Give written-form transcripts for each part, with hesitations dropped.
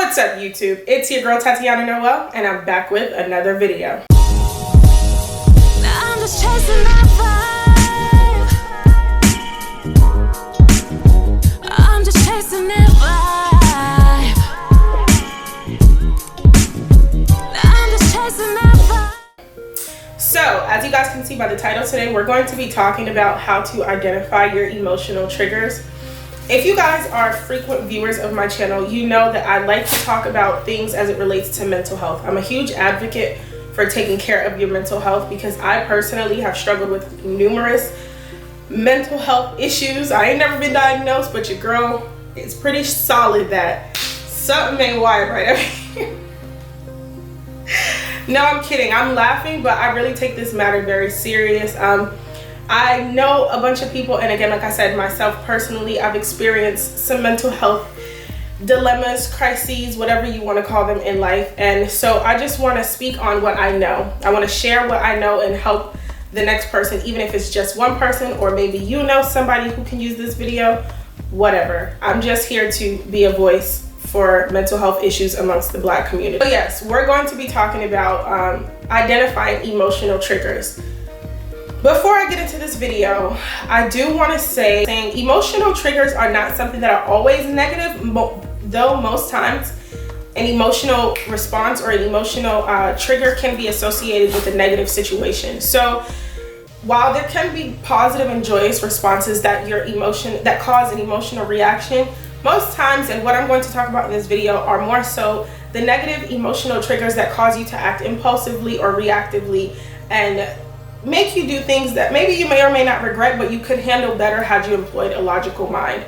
What's up, YouTube? It's your girl Tatiana Noel, and I'm back with another video. I'm just chasing that vibe. I'm just chasing that vibe. I'm just chasing that vibe. So, as you guys can see by the title today, we're going to be talking about how to identify your emotional triggers. If you guys are frequent viewers of my channel, you know that I like to talk about things as it relates to mental health. I'm a huge advocate for taking care of your mental health because I personally have struggled with numerous mental health issues. I ain't never been diagnosed, but your girl is pretty solid that something ain't wired right over here. No, I'm kidding. I'm laughing, but I really take this matter very serious. I know a bunch of people, and again, like I said, myself personally, I've experienced some mental health dilemmas, crises, whatever you want to call them in life. And so I just want to speak on what I know. I want to share what I know and help the next person, even if it's just one person, or maybe you know somebody who can use this video, whatever. I'm just here to be a voice for mental health issues amongst the Black community. But yes, we're going to be talking about identifying emotional triggers. Before I get into this video, I do want to say emotional triggers are not something that are always negative, though most times an emotional response or an emotional trigger can be associated with a negative situation. So while there can be positive and joyous responses that cause an emotional reaction, most times, and what I'm going to talk about in this video, are more so the negative emotional triggers that cause you to act impulsively or reactively and make you do things that maybe you may or may not regret, but you could handle better had you employed a logical mind.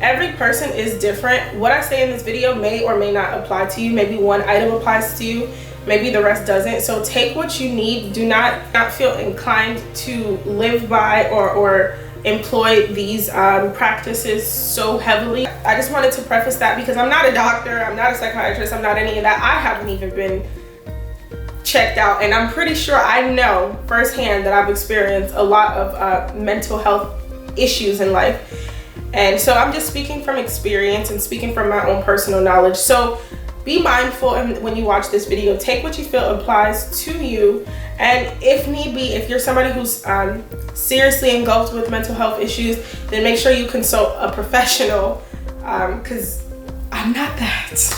Every person is different. What I say in this video may or may not apply to you. Maybe one item applies to you, maybe the rest doesn't. So take what you need. Do not feel inclined to live by or employ these practices so heavily. I just wanted to preface that because I'm not a doctor, I'm not a psychiatrist, I'm not any of that. I haven't even been checked out, and I'm pretty sure I know firsthand that I've experienced a lot of mental health issues in life, and so I'm just speaking from experience and speaking from my own personal knowledge. So be mindful when you watch this video. Take what you feel applies to you, and if need be, if you're somebody who's seriously engulfed with mental health issues, then make sure you consult a professional, because I'm not that.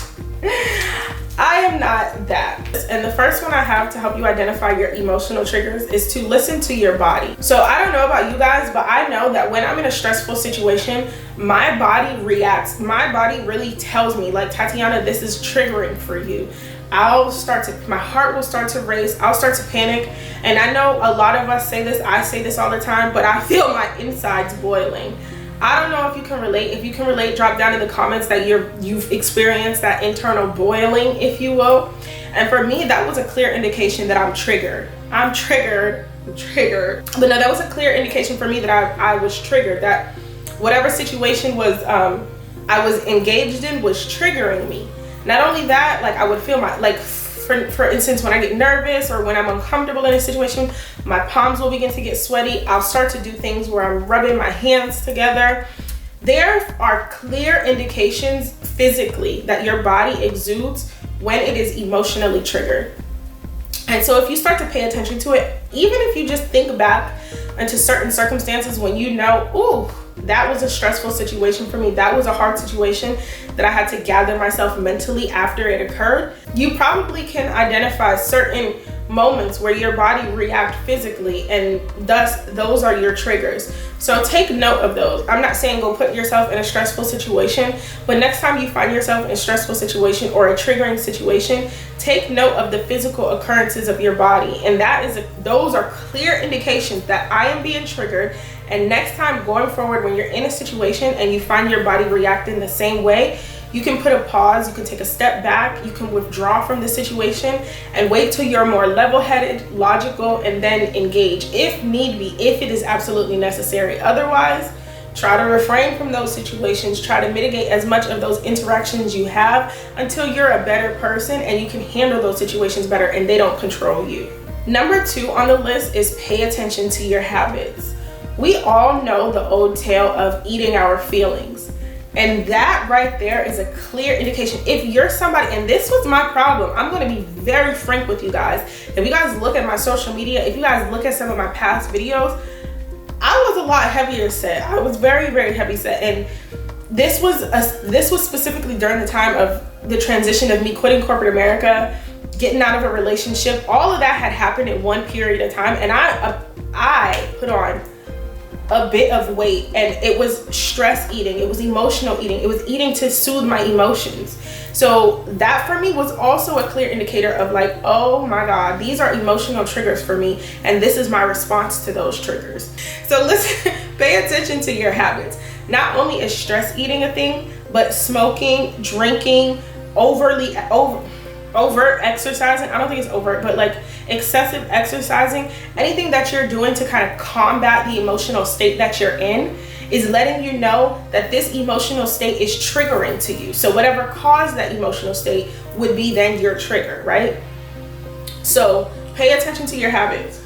I am not that. And the first one I have to help you identify your emotional triggers is to listen to your body. So I don't know about you guys, but I know that when I'm in a stressful situation, my body reacts. My body really tells me, like, Tatiana, this is triggering for you. My heart will start to race. I'll start to panic. And I know a lot of us say this, I say this all the time, but I feel my insides boiling. I don't know if you can relate. If you can relate, drop down in the comments that you've experienced that internal boiling, if you will. And for me, that was a clear indication that I'm triggered. I'm triggered. But no, that was a clear indication for me that I was triggered, that whatever situation was I was engaged in was triggering me. Not only that, like I would feel for instance, when I get nervous or when I'm uncomfortable in a situation, my palms will begin to get sweaty. I'll start to do things where I'm rubbing my hands together. There are clear indications physically that your body exudes when it is emotionally triggered. And so if you start to pay attention to it, even if you just think back into certain circumstances when you know, ooh, that was a stressful situation for me, that was a hard situation that I had to gather myself mentally after it occurred, you probably can identify certain moments where your body reacts physically, and thus those are your triggers. So take note of those. I'm not saying go put yourself in a stressful situation, but next time you find yourself in a stressful situation or a triggering situation, take note of the physical occurrences of your body, and those are clear indications that I am being triggered. And next time going forward, when you're in a situation and you find your body reacting the same way, you can put a pause, you can take a step back, you can withdraw from the situation and wait till you're more level-headed, logical, and then engage if need be, if it is absolutely necessary. Otherwise, try to refrain from those situations. Try to mitigate as much of those interactions you have until you're a better person and you can handle those situations better and they don't control you. Number 2 on the list is pay attention to your habits. We all know the old tale of eating our feelings. And that right there is a clear indication. If you're somebody, and this was my problem, I'm going to be very frank with you guys. If you guys look at my social media, if you guys look at some of my past videos, I was a lot heavier set. I was very, very heavy set. And this was specifically during the time of the transition of me quitting corporate America, getting out of a relationship. All of that had happened in one period of time, and I put on a bit of weight, and it was stress eating, it was emotional eating, it was eating to soothe my emotions. So that for me was also a clear indicator of like, oh my God, these are emotional triggers for me, and this is my response to those triggers. So listen, pay attention to your habits. Not only is stress eating a thing, but smoking, drinking, over exercising, I don't think it's overt, but like excessive exercising, anything that you're doing to kind of combat the emotional state that you're in is letting you know that this emotional state is triggering to you. So whatever caused that emotional state would be then your trigger, right? So pay attention to your habits.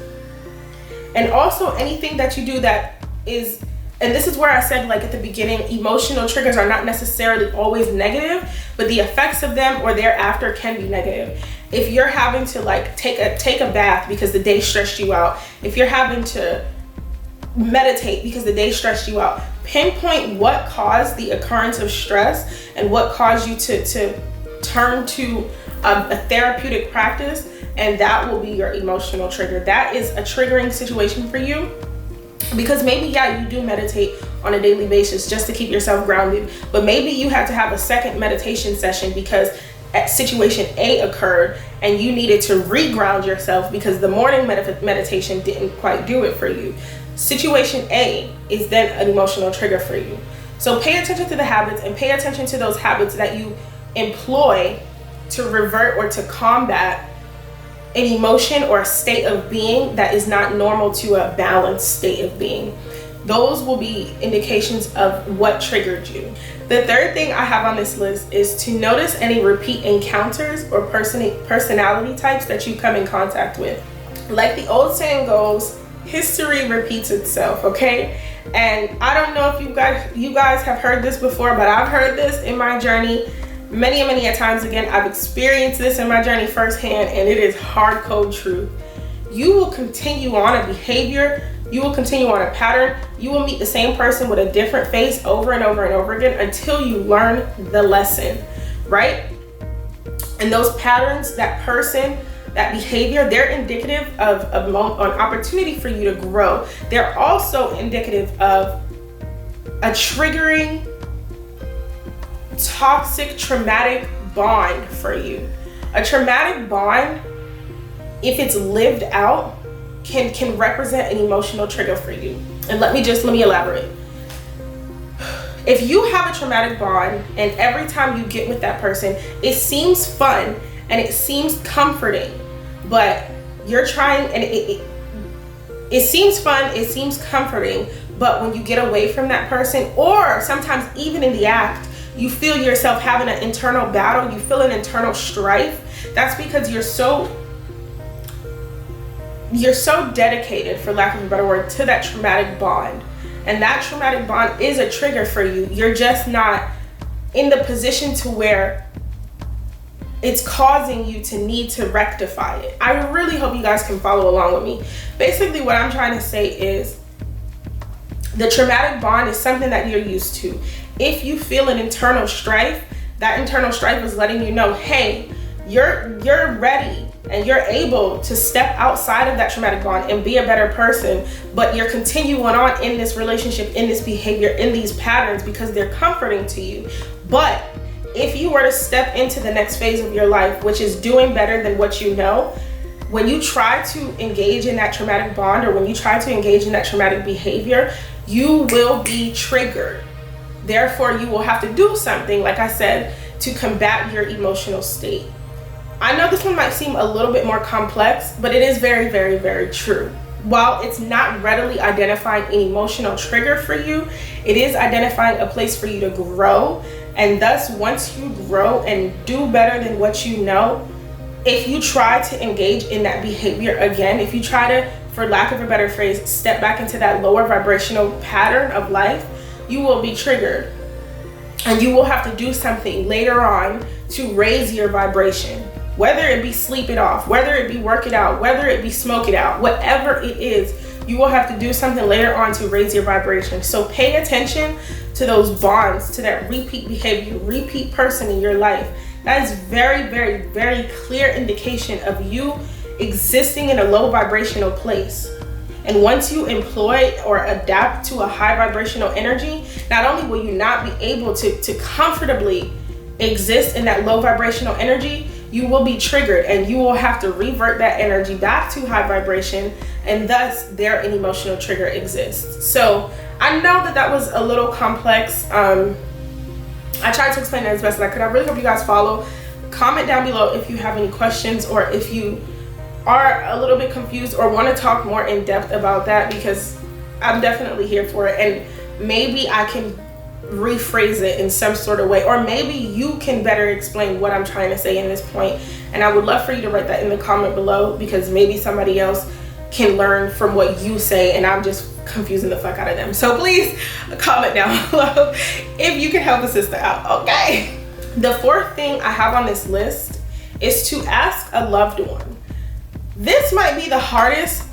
And also anything that you do that is, and this is where I said like at the beginning, emotional triggers are not necessarily always negative, but the effects of them or thereafter can be negative. If you're having to like take a bath because the day stressed you out, if you're having to meditate because the day stressed you out, pinpoint what caused the occurrence of stress and what caused you to turn to a therapeutic practice, and that will be your emotional trigger. That is a triggering situation for you. Because maybe, yeah, you do meditate on a daily basis just to keep yourself grounded, but maybe you had to have a second meditation session because situation A occurred and you needed to reground yourself because the morning meditation didn't quite do it for you. Situation A is then an emotional trigger for you. So pay attention to the habits, and pay attention to those habits that you employ to revert or to combat an emotion or a state of being that is not normal to a balanced state of being. Those will be indications of what triggered you. The third thing I have on this list is to notice any repeat encounters or personality types that you come in contact with. Like the old saying goes, history repeats itself, okay? And I don't know if you guys have heard this before, but I've heard this in my journey many a times. Again, I've experienced this in my journey firsthand, and it is hard code truth. You will continue on a behavior, you will continue on a pattern, you will meet the same person with a different face over and over and over again until you learn the lesson, right? And those patterns, that person, that behavior, they're indicative of an opportunity for you to grow. They're also indicative of a triggering, toxic, traumatic bond for you. A traumatic bond, if it's lived out, can represent an emotional trigger for you. And let me elaborate. If you have a traumatic bond and every time you get with that person, it seems fun and it seems comforting, but you're trying, and it seems fun, it seems comforting, but when you get away from that person, or sometimes even in the act, you feel yourself having an internal battle, you feel an internal strife, that's because you're so dedicated, for lack of a better word, to that traumatic bond. And that traumatic bond is a trigger for you. You're just not in the position to where it's causing you to need to rectify it. I really hope you guys can follow along with me. Basically, what I'm trying to say is the traumatic bond is something that you're used to. If you feel an internal strife, that internal strife is letting you know, hey, you're ready and you're able to step outside of that traumatic bond and be a better person, but you're continuing on in this relationship, in this behavior, in these patterns because they're comforting to you. But if you were to step into the next phase of your life, which is doing better than what you know, when you try to engage in that traumatic bond, or when you try to engage in that traumatic behavior, you will be triggered. Therefore, you will have to do something, like I said, to combat your emotional state. I know this one might seem a little bit more complex, but it is very, very, very true. While it's not readily identifying an emotional trigger for you, it is identifying a place for you to grow. And thus, once you grow and do better than what you know, if you try to engage in that behavior again, if you try to, for lack of a better phrase, step back into that lower vibrational pattern of life, you will be triggered. And you will have to do something later on to raise your vibration. Whether it be sleep it off, whether it be work it out, whether it be smoke it out, whatever it is, you will have to do something later on to raise your vibration. So pay attention to those bonds, to that repeat behavior, repeat person in your life. That is very, very, very clear indication of you existing in a low vibrational place. And once you employ or adapt to a high vibrational energy, not only will you not be able to comfortably exist in that low vibrational energy, you will be triggered and you will have to revert that energy back to high vibration, and thus there an emotional trigger exists. So I know that was a little complex. I tried to explain it as best as I could. I really hope you guys follow. Comment down below if you have any questions, or if you are a little bit confused or want to talk more in depth about that, because I'm definitely here for it. And maybe I can rephrase it in some sort of way, or maybe you can better explain what I'm trying to say in this point. And I would love for you to write that in the comment below, because maybe somebody else can learn from what you say and I'm just confusing the fuck out of them. So please comment down below if you can help a sister out, okay? The fourth thing I have on this list is to ask a loved one. This might be the hardest.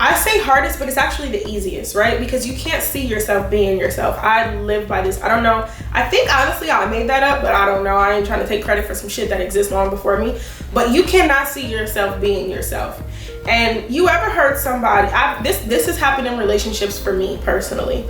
I say hardest, but it's actually the easiest, right? Because you can't see yourself being yourself. I live by this. I don't know. I think honestly I made that up, but I don't know. I ain't trying to take credit for some shit that exists long before me. But you cannot see yourself being yourself. And you ever heard somebody, this has happened in relationships for me personally,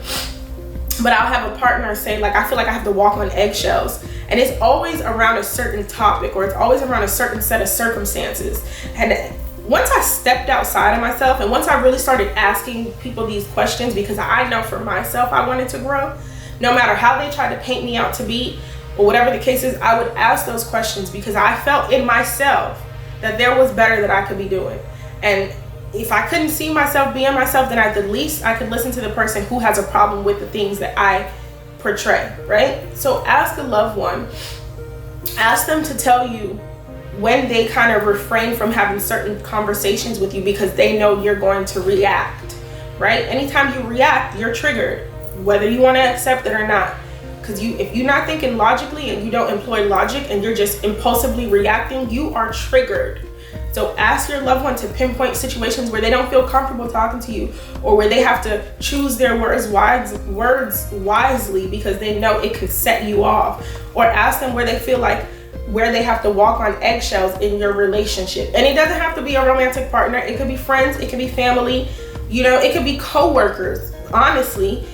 but I'll have a partner say, like, I feel like I have to walk on eggshells, and it's always around a certain topic, or it's always around a certain set of circumstances. And once I stepped outside of myself, and once I really started asking people these questions, because I know for myself I wanted to grow, no matter how they tried to paint me out to be, or whatever the case is, I would ask those questions because I felt in myself that there was better that I could be doing. And if I couldn't see myself being myself, then at the least I could listen to the person who has a problem with the things that I portray, right? So ask a loved one, ask them to tell you when they kind of refrain from having certain conversations with you because they know you're going to react, right? Anytime you react, you're triggered, whether you want to accept it or not. Because if you're not thinking logically and you don't employ logic and you're just impulsively reacting, you are triggered. So ask your loved one to pinpoint situations where they don't feel comfortable talking to you, or where they have to choose their words wisely because they know it could set you off. Or ask them where they feel like where they have to walk on eggshells in your relationship. And it doesn't have to be a romantic partner. It could be friends, it could be family, you know, it could be co-workers. Honestly,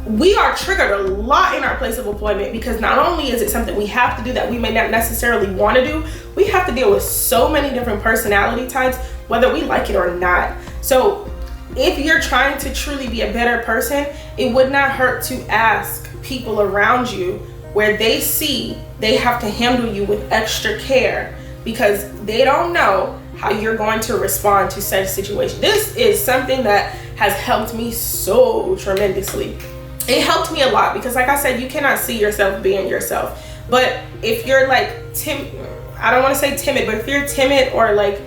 we are triggered a lot in our place of employment because not only is it something we have to do that we may not necessarily want to do, we have to deal with so many different personality types, whether we like it or not. So if you're trying to truly be a better person, it would not hurt to ask people around you where they see they have to handle you with extra care because they don't know how you're going to respond to such situation. This is something that has helped me so tremendously. It helped me a lot because, like I said, you cannot see yourself being yourself. But if you're like I don't want to say timid, but if you're timid, or like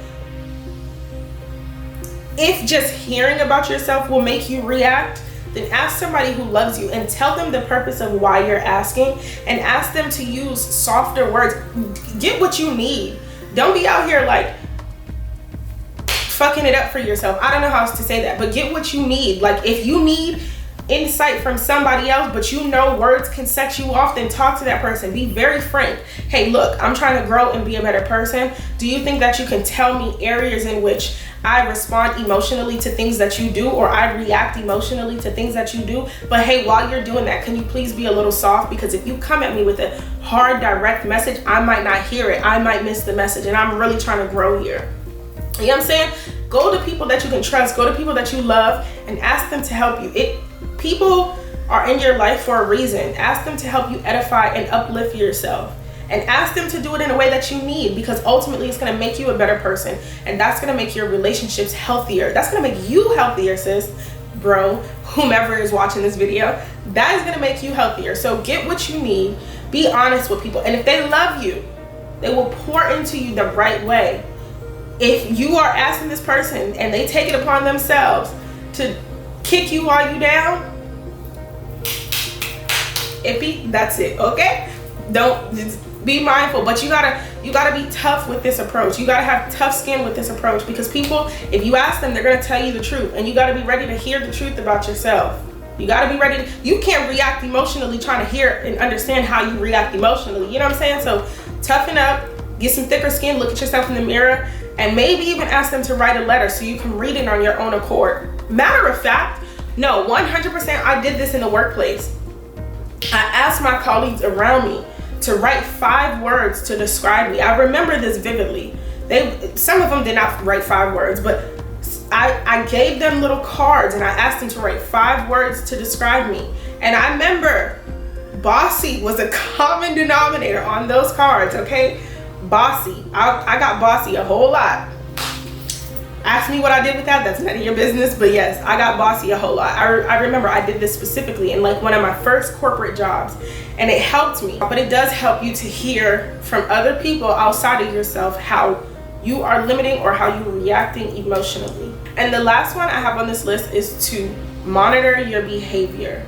if just hearing about yourself will make you react, then ask somebody who loves you and tell them the purpose of why you're asking, and ask them to use softer words. Get what you need. Don't be out here like fucking it up for yourself. I don't know how else to say that, but get what you need. Like if you need insight from somebody else, but you know words can set you off, then talk to that person. Be very frank. Hey, look, I'm trying to grow and be a better person. Do you think that you can tell me areas in which I respond emotionally to things that you do, or I react emotionally to things that you do? But hey, while you're doing that, can you please be a little soft? Because if you come at me with a hard, direct message, I might not hear it. I might miss the message, and I'm really trying to grow here. You know what I'm saying? Go to people that you can trust. Go to people that you love and ask them to help you. People are in your life for a reason. Ask them to help you edify and uplift yourself. And ask them to do it in a way that you need, because ultimately it's going to make you a better person. And that's going to make your relationships healthier. That's going to make you healthier, sis, bro, whomever is watching this video. That is going to make you healthier. So get what you need. Be honest with people. And if they love you, they will pour into you the right way. If you are asking this person and they take it upon themselves to kick you while you down, iffy, that's it, okay? Don't, just be mindful, but you gotta be tough with this approach. You gotta have tough skin with this approach, because people, if you ask them, they're gonna tell you the truth, and you gotta be ready to hear the truth about yourself. You gotta be ready you can't react emotionally trying to hear and understand how you react emotionally. You know what I'm saying? So toughen up, get some thicker skin, look at yourself in the mirror, and maybe even ask them to write a letter so you can read it on your own accord. Matter of fact, no, 100% I did this in the workplace. I asked my colleagues around me to write 5 words to describe me. I remember this vividly. Some of them did not write 5 words, but I gave them little cards and I asked them to write 5 words to describe me. And I remember bossy was a common denominator on those cards, okay? Bossy. I got bossy a whole lot. Ask me what I did with that, that's none of your business, but yes, I got bossy a whole lot. I remember I did this specifically in like one of my first corporate jobs, and it helped me. But it does help you to hear from other people outside of yourself how you are limiting or how you're reacting emotionally. And the last one I have on this list is to monitor your behavior.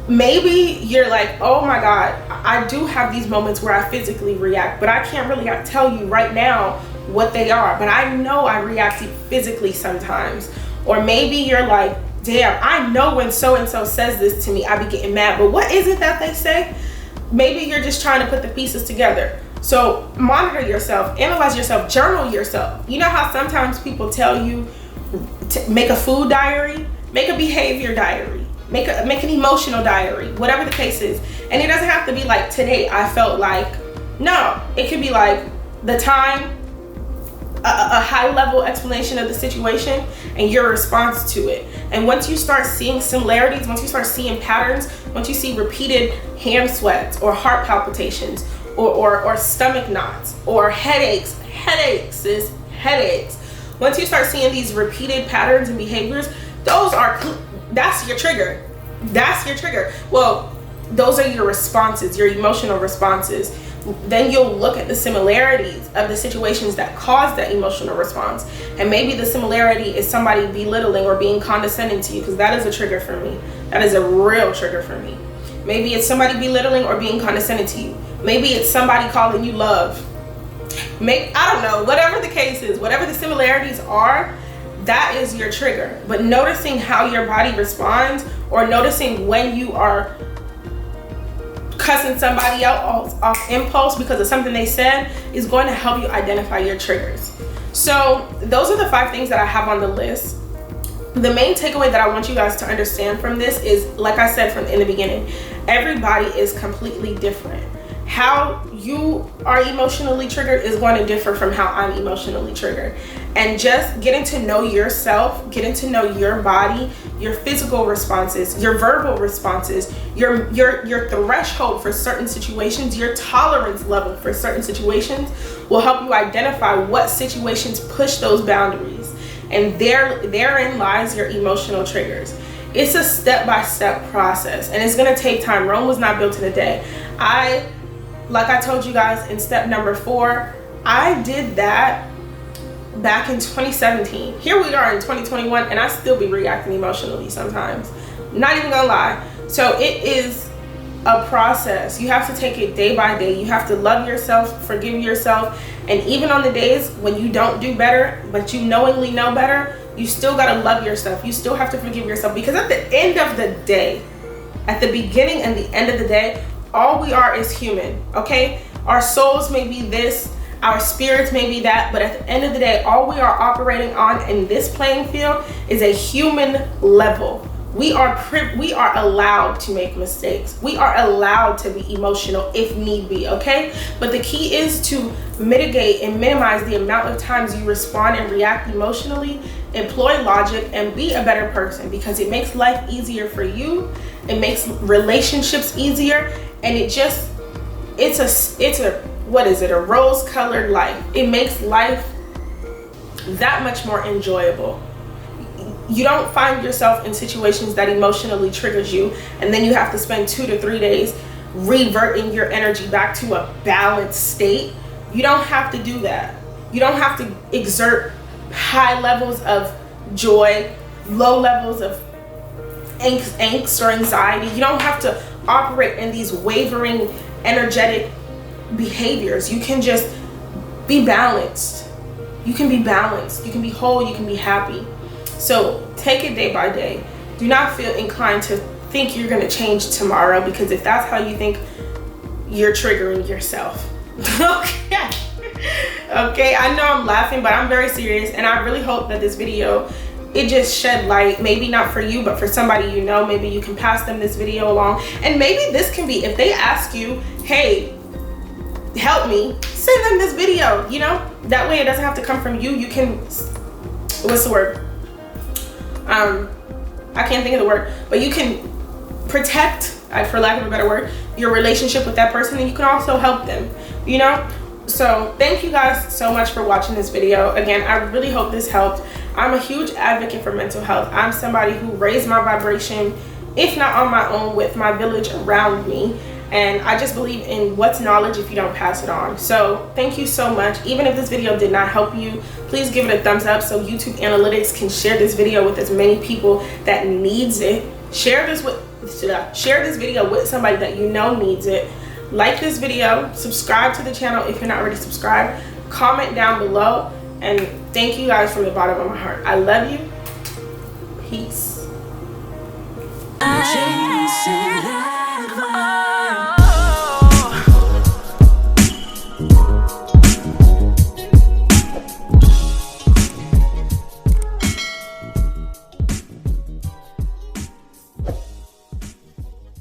Maybe you're like, oh my God, I do have these moments where I physically react, but I can't really tell you right now what they are, but I know I react physically sometimes. Or maybe you're like, damn, I know when so-and-so says this to me, I be getting mad, but what is it that they say? Maybe you're just trying to put the pieces together. So monitor yourself, analyze yourself, journal yourself. You know how sometimes people tell you to make a food diary, make a behavior diary, make an emotional diary, whatever the case is. And it doesn't have to be like, today I felt like, no, it could be like the time, a high level explanation of the situation and your response to it. And once you start seeing similarities, once you start seeing patterns, once you see repeated hand sweats or heart palpitations or stomach knots or headaches, once you start seeing these repeated patterns and behaviors, that's your trigger. That's your trigger. Well, those are your responses, your emotional responses. Then you'll look at the similarities of the situations that cause that emotional response. And maybe the similarity is somebody belittling or being condescending to you, because that is a trigger for me. That is a real trigger for me. Maybe it's somebody belittling or being condescending to you. Maybe it's somebody calling you love. I don't know, whatever the case is, whatever the similarities are, that is your trigger. But noticing how your body responds, or noticing when you are cussing somebody out off impulse because of something they said, is going to help you identify your triggers. So those are the 5 things that I have on the list. The main takeaway that I want you guys to understand from this is, like I said in the beginning, everybody is completely different. How you are emotionally triggered is going to differ from how I'm emotionally triggered. And just getting to know yourself, getting to know your body, your physical responses, your verbal responses, your threshold for certain situations, your tolerance level for certain situations will help you identify what situations push those boundaries. And therein lies your emotional triggers. It's a step-by-step process, and it's gonna take time. Rome was not built in a day. Like I told you guys in step number 4, I did that back in 2017. Here we are in 2021, and I still be reacting emotionally sometimes. Not even gonna lie. So it is a process. You have to take it day by day. You have to love yourself, forgive yourself, and even on the days when you don't do better, but you knowingly know better, you still gotta love yourself. You still have to forgive yourself, because at the end of the day, at the beginning and the end of the day, all we are is human, okay? Our souls may be this, our spirits may be that, but at the end of the day, all we are operating on in this playing field is a human level. We are allowed to make mistakes. We are allowed to be emotional if need be, okay? But the key is to mitigate and minimize the amount of times you respond and react emotionally, employ logic, and be a better person, because it makes life easier for you. It makes relationships easier, and it's a rose-colored life. It makes life that much more enjoyable. You don't find yourself in situations that emotionally triggers you, and then you have to spend 2 to 3 days reverting your energy back to a balanced state. You don't have to do that. You don't have to exert high levels of joy, low levels of angst or anxiety. You don't have to operate in these wavering energetic behaviors. You can just be balanced. You can be balanced. You can be whole. You can be happy. So take it day by day. Do not feel inclined to think you're going to change tomorrow, because if that's how you think, you're triggering yourself. Okay. Okay, I know I'm laughing, but I'm very serious, and I really hope that this video, it just shed light, maybe not for you, but for somebody you know. Maybe you can pass them this video along, and maybe this can be, if they ask you, hey, help me, send them this video, you know? That way it doesn't have to come from you. You can, what's the word? I can't think of the word, but you can protect, for lack of a better word, your relationship with that person, and you can also help them, you know? So thank you guys so much for watching this video. Again, I really hope this helped. I'm a huge advocate for mental health. I'm somebody who raised my vibration, if not on my own, with my village around me. And I just believe in what's knowledge if you don't pass it on. So thank you so much. Even if this video did not help you, please give it a thumbs up so YouTube analytics can share this video with as many people that needs it. Share this video with somebody that you know needs it. Like this video, subscribe to the channel if you're not already subscribed, comment down below, and thank you guys from the bottom of my heart. I love you. Peace.